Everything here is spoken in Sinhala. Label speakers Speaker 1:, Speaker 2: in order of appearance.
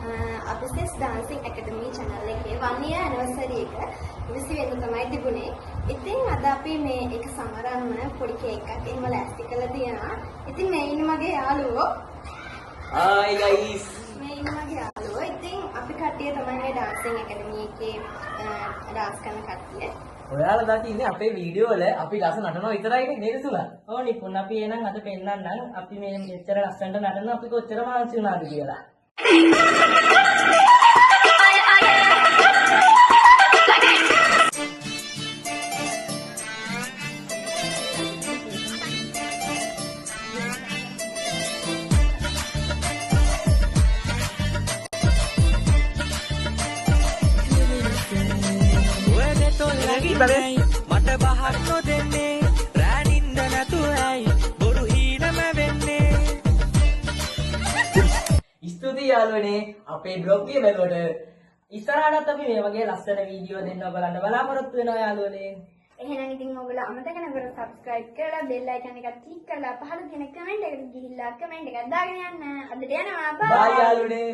Speaker 1: අපි SES Dancing Academy channel එකේ 1 year anniversary එක 20 වෙනිදා තමයි තිබුණේ. ඉතින් අද අපි මේ එක සමරන්න පොඩි කේක් එකක් එහෙම ලෑස්ති කරලා තියෙනවා. ඉතින් මේ ඉන්න මගේ යාළුවෝ.
Speaker 2: Hi guys.
Speaker 1: මේ ඉන්න මගේ යාළුවෝ. ඉතින් අපි කට්ටිය තමයි මේ Dancing Academy එකේ dance කරන කට්ටිය.
Speaker 2: ඔයාලා දකින්නේ අපේ වීඩියෝ වල අපි ලස්සන නටනවා විතරයි නේද සුලා?
Speaker 3: ඔව් නිපුන් අපි එහෙනම් අද පෙන්නන්නම් අපි මේ මෙච්චර ලස්සනට නටන අපි කොච්චර මහන්සි වුණාද කියලා.
Speaker 4: මට බහක් නොදෙන්නේ රෑනින්ද නැතුවයි බොරු හීනම වෙන්නේ.
Speaker 2: ස්තුතියි යාළුවනේ අපේ බ්ලොග් එක බලවට.
Speaker 3: ඉස්සරහටත් අපි මේ වගේ ලස්සන වීඩියෝ දෙන්න බලන්න බලාපොරොත්තු වෙනවා යාළුවනේ.
Speaker 1: එහෙනම් ඉතින් ඔයගොල්ලෝ අමතක නැකර subscribe කරලා bell icon එකත් click කරලා පහළ තියෙන comment එකට ගිහිල්ලා comment එකක් දාගෙන යන්න. අදට යනවා.
Speaker 2: බයි යාළුවනේ.